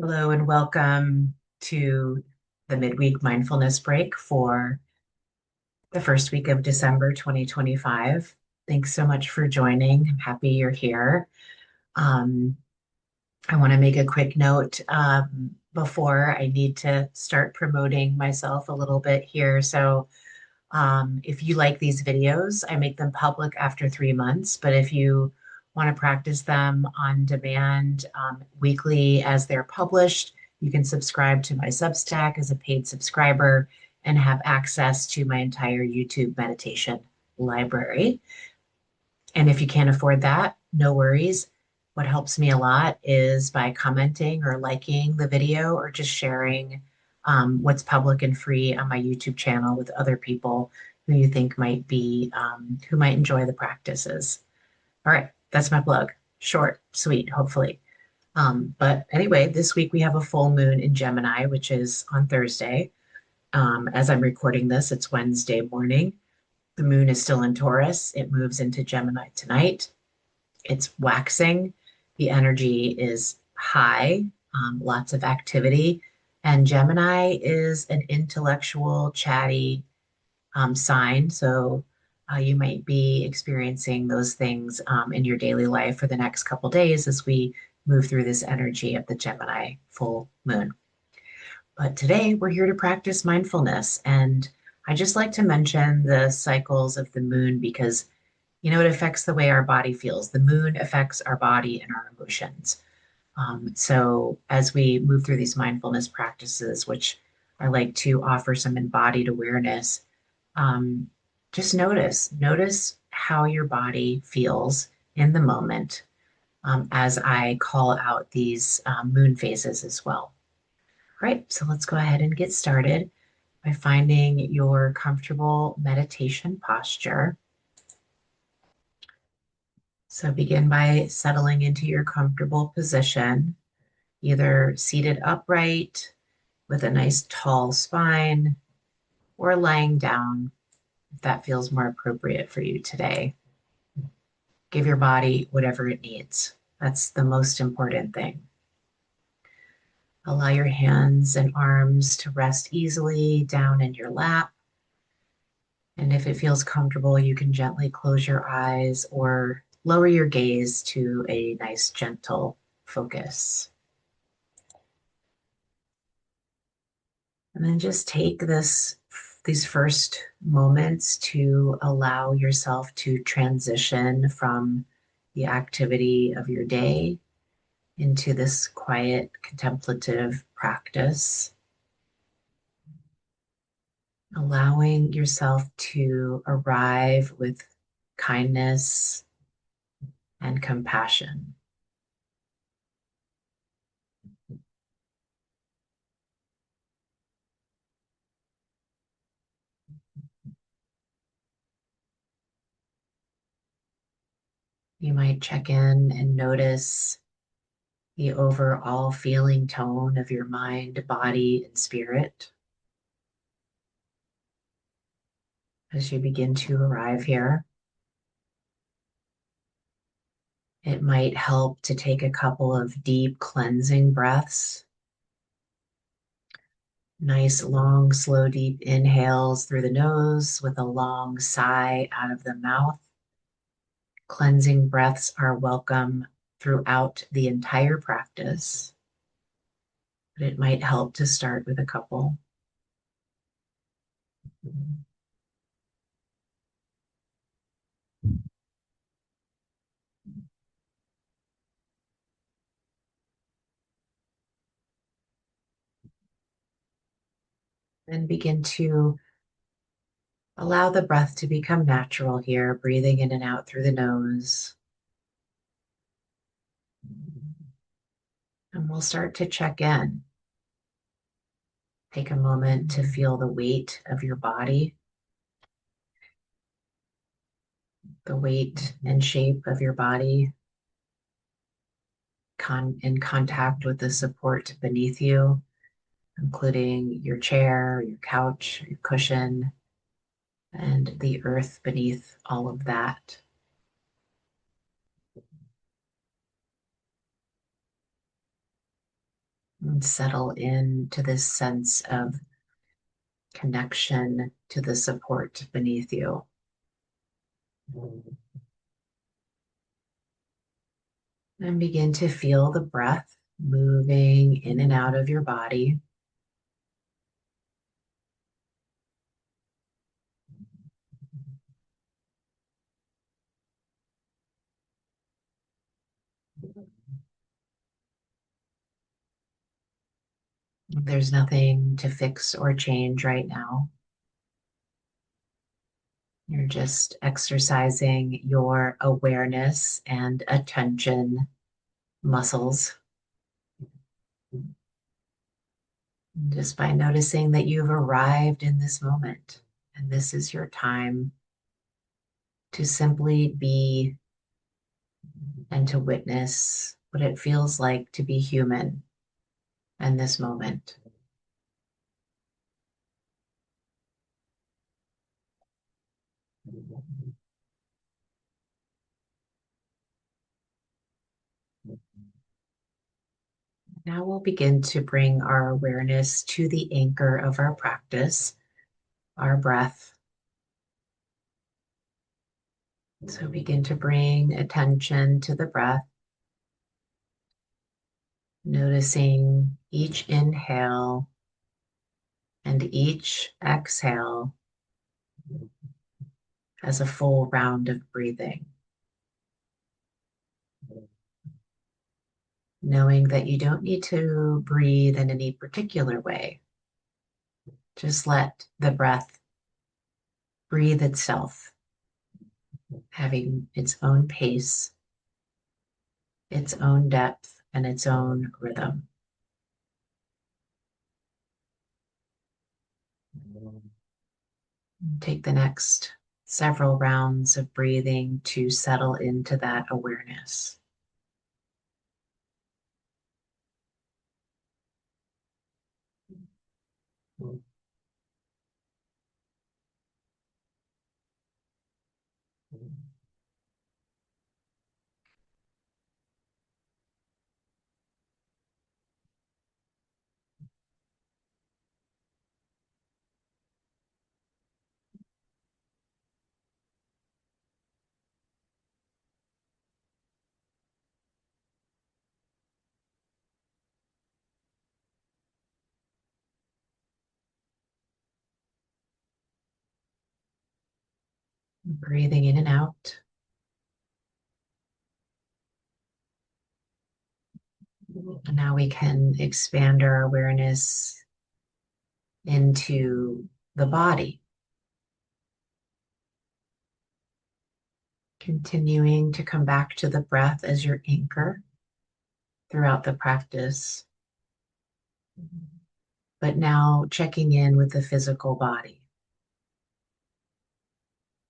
Hello and welcome to the midweek mindfulness break for the first week of December 2025. Thanks so much for joining. I'm happy you're here. Um, I want to make a quick note before I need to start promoting myself a little bit here. If you like these videos, I make them public after 3 months, but if you want to practice them on demand weekly as they're published, you can subscribe to my Substack as a paid subscriber and have access to my entire YouTube meditation library. And if you can't afford that, no worries. What helps me a lot is by commenting or liking the video or just sharing what's public and free on my YouTube channel with other people who you think might be, who might enjoy the practices. All right, that's my plug. Short, sweet, hopefully. But anyway, this week we have a full moon in Gemini, which is on Thursday. As I'm recording this, it's Wednesday morning. The moon is still in Taurus. It moves into Gemini tonight. It's waxing. The energy is high, lots of activity. And Gemini is an intellectual, chatty sign. So you might be experiencing those things in your daily life for the next couple days as we move through this energy of the Gemini full moon. But today we're here to practice mindfulness. And I just like to mention the cycles of the moon because it affects the way our body feels. The moon affects our body and our emotions. So as we move through these mindfulness practices, which I like to offer some embodied awareness, um, just notice how your body feels in the moment as I call out these moon phases as well. All right, so let's go ahead and get started by finding your comfortable meditation posture. So begin by settling into your comfortable position, either seated upright with a nice tall spine or lying down if that feels more appropriate for you today. Give your body whatever it needs. That's the most important thing. Allow your hands and arms to rest easily down in your lap. And if it feels comfortable, you can gently close your eyes or lower your gaze to a nice, gentle focus. And then just take these first moments to allow yourself to transition from the activity of your day into this quiet contemplative practice, allowing yourself to arrive with kindness and compassion. You might check in and notice the overall feeling tone of your mind, body, and spirit as you begin to arrive here. It might help to take a couple of deep cleansing breaths. Nice, long, slow, deep inhales through the nose with a long sigh out of the mouth. Cleansing breaths are welcome throughout the entire practice, but it might help to start with a couple. Then begin to allow the breath to become natural here, breathing in and out through the nose. And we'll start to check in. Take a moment to feel the weight of your body, the weight and shape of your body in contact with the support beneath you, including your chair, your couch, your cushion, and the earth beneath all of that. And settle into this sense of connection to the support beneath you. And begin to feel the breath moving in and out of your body. There's nothing to fix or change right now. You're just exercising your awareness and attention muscles just by noticing that you've arrived in this moment. And this is your time to simply be and to witness what it feels like to be human in this moment. Now we'll begin to bring our awareness to the anchor of our practice, our breath. So begin to bring attention to the breath, noticing each inhale and each exhale as a full round of breathing. Knowing that you don't need to breathe in any particular way. Just let the breath breathe itself, having its own pace, its own depth, and its own rhythm. Take the next several rounds of breathing to settle into that awareness. Breathing in and out. And now we can expand our awareness into the body, continuing to come back to the breath as your anchor throughout the practice, but now checking in with the physical body.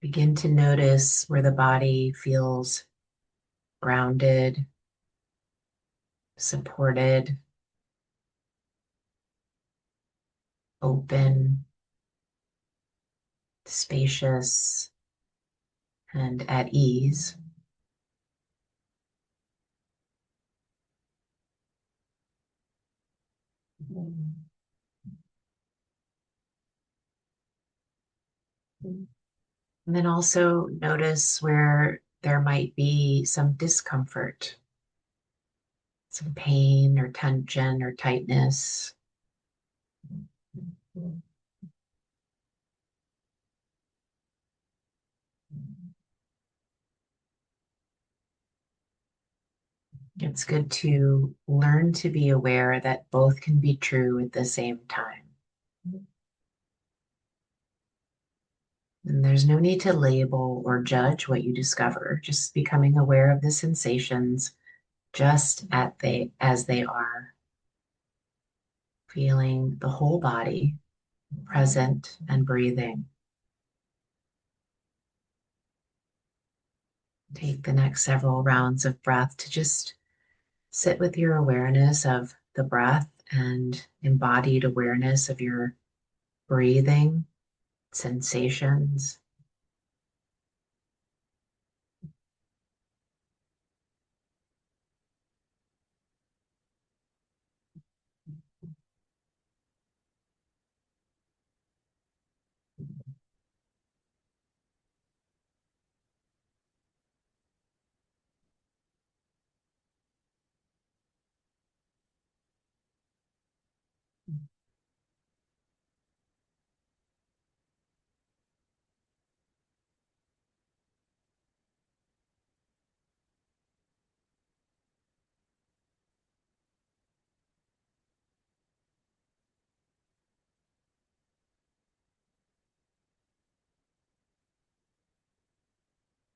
Begin to notice where the body feels grounded, supported, open, spacious, and at ease. And then also notice where there might be some discomfort, some pain or tension or tightness. It's good to learn to be aware that both can be true at the same time. And there's no need to label or judge what you discover, just becoming aware of the sensations just as they are, feeling the whole body present and breathing. Take the next several rounds of breath to just sit with your awareness of the breath and embodied awareness of your breathing, sensations.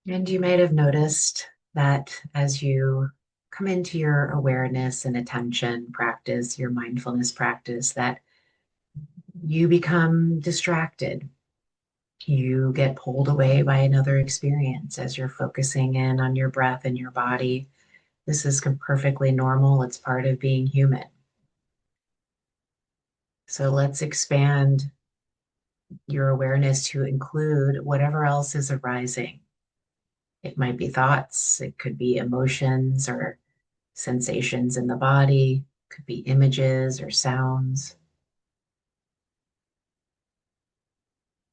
And you might have noticed that as you come into your awareness and attention practice, your mindfulness practice, that you become distracted. You get pulled away by another experience as you're focusing in on your breath and your body. This is perfectly normal. It's part of being human. So let's expand your awareness to include whatever else is arising. It might be thoughts, it could be emotions or sensations in the body, it could be images or sounds.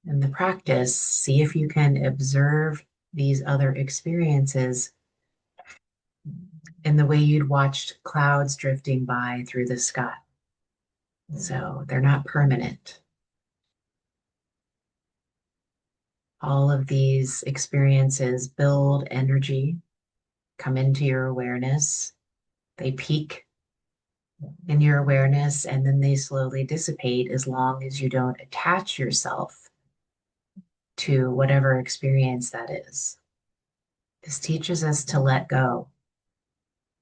In the practice, see if you can observe these other experiences in the way you'd watched clouds drifting by through the sky. So they're not permanent. All of these experiences build energy, come into your awareness, they peak in your awareness, and then they slowly dissipate as long as you don't attach yourself to whatever experience that is. This teaches us to let go,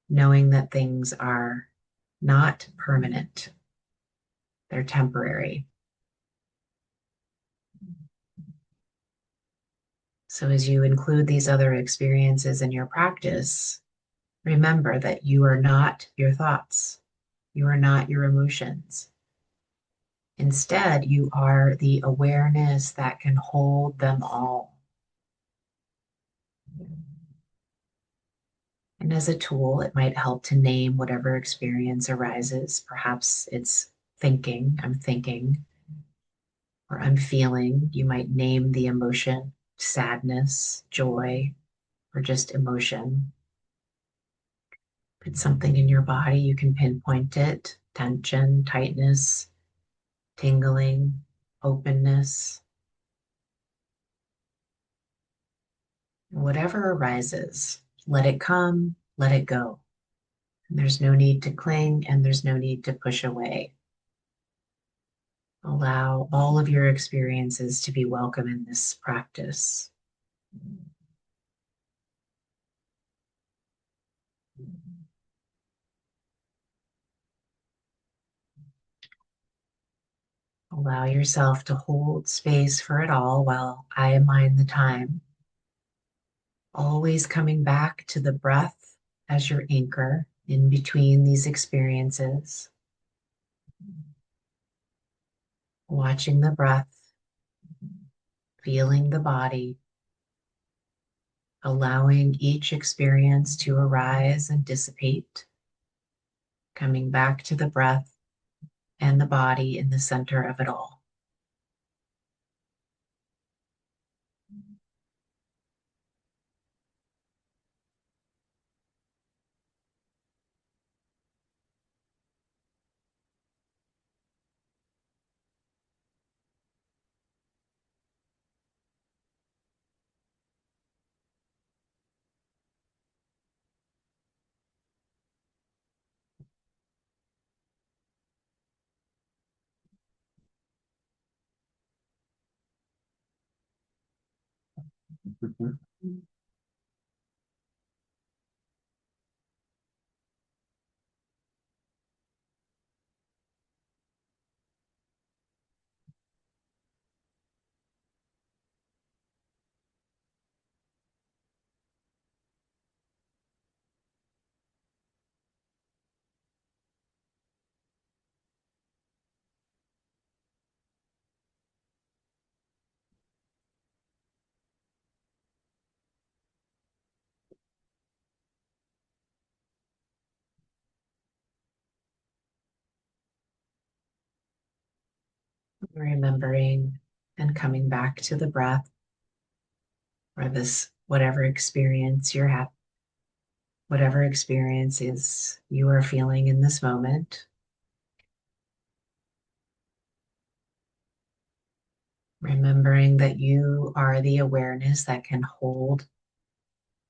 knowing that things are not permanent, they're temporary. So, as you include these other experiences in your practice, remember that you are not your thoughts, you are not your emotions. Instead, you are the awareness that can hold them all. And as a tool, it might help to name whatever experience arises. Perhaps it's I'm thinking, or I'm feeling. You might name the emotion, sadness, joy, or just emotion. If it's something in your body, you can pinpoint it: tension, tightness, tingling, openness. Whatever arises, let it come, let it go. And there's no need to cling and there's no need to push away. Allow all of your experiences to be welcome in this practice. Allow yourself to hold space for it all while I mind the time. Always coming back to the breath as your anchor in between these experiences. Watching the breath, feeling the body, allowing each experience to arise and dissipate, coming back to the breath and the body in the center of it all. Remembering and coming back to the breath or this whatever experience you're having, whatever experiences you are feeling in this moment. Remembering that you are the awareness that can hold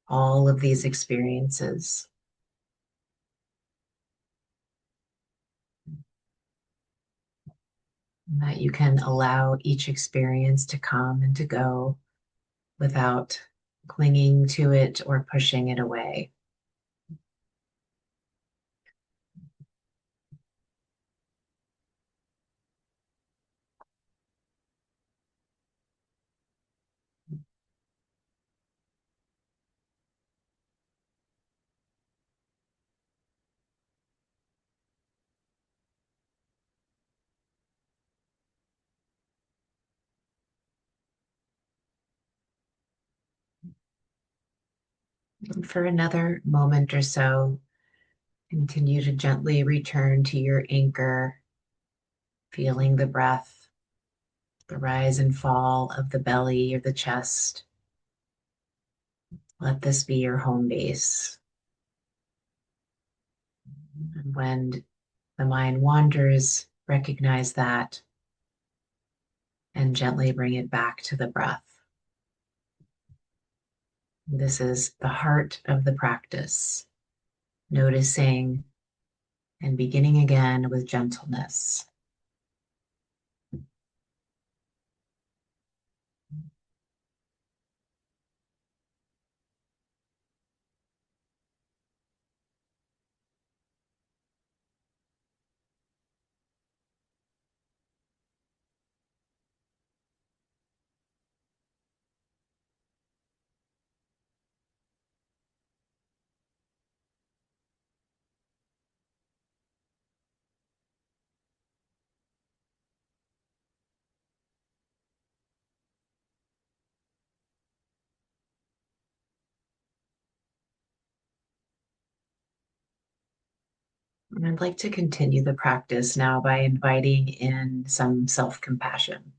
all of these experiences, and that you can allow each experience to come and to go without clinging to it or pushing it away. And for another moment or so, continue to gently return to your anchor, feeling the breath, the rise and fall of the belly or the chest. Let this be your home base. And when the mind wanders, recognize that and gently bring it back to the breath. This is the heart of the practice, noticing and beginning again with gentleness. And I'd like to continue the practice now by inviting in some self compassion.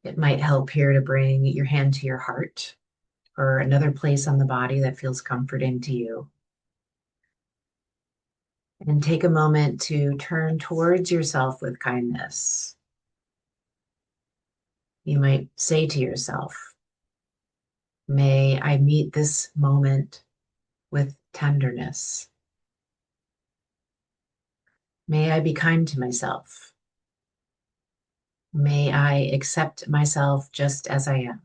It might help here to bring your hand to your heart or another place on the body that feels comforting to you. And take a moment to turn towards yourself with kindness. You might say to yourself, may I meet this moment with tenderness. May I be kind to myself. May I accept myself just as I am.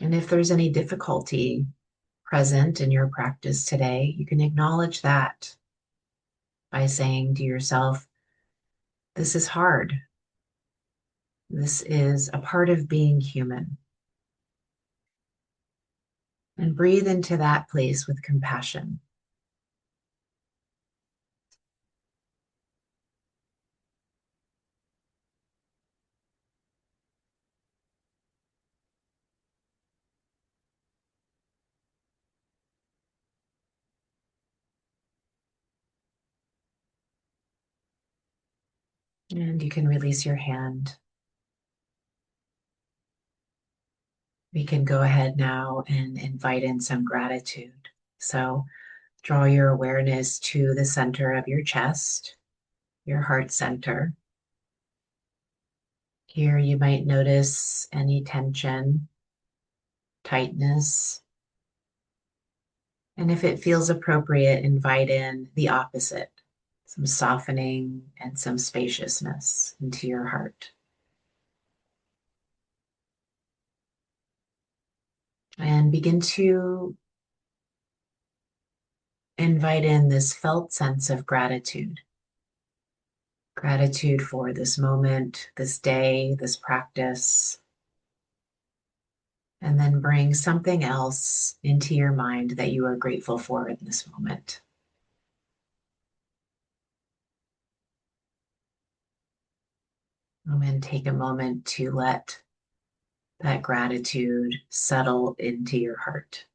And if there's any difficulty present in your practice today, you can acknowledge that by saying to yourself, this is hard. This is a part of being human. And breathe into that place with compassion. And you can release your hand. We can go ahead now and invite in some gratitude. So draw your awareness to the center of your chest, your heart center. Here you might notice any tension, tightness, and if it feels appropriate, invite in the opposite, some softening and some spaciousness into your heart. And begin to invite in this felt sense of gratitude. Gratitude for this moment, this day, this practice. And then bring something else into your mind that you are grateful for in this moment. And then take a moment to let that gratitude settle into your heart.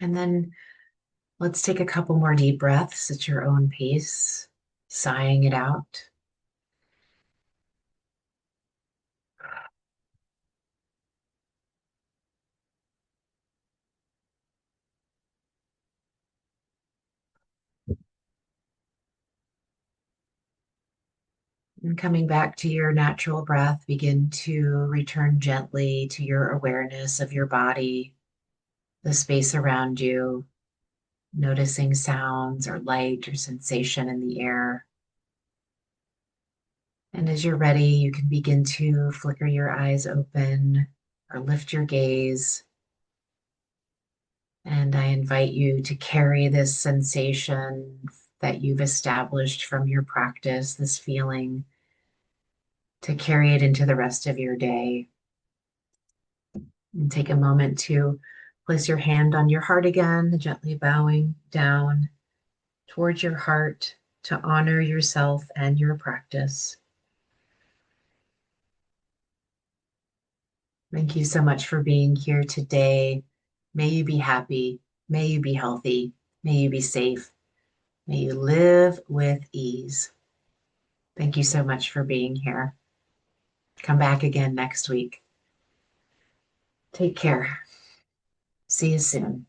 And then let's take a couple more deep breaths at your own pace, sighing it out. And coming back to your natural breath, begin to return gently to your awareness of your body, the space around you, noticing sounds or light or sensation in the air. And as you're ready, you can begin to flicker your eyes open or lift your gaze. And I invite you to carry this sensation that you've established from your practice, this feeling, to carry it into the rest of your day. And take a moment to place your hand on your heart again, gently bowing down towards your heart to honor yourself and your practice. Thank you so much for being here today. May you be happy. May you be healthy. May you be safe. May you live with ease. Thank you so much for being here. Come back again next week. Take care. See you soon.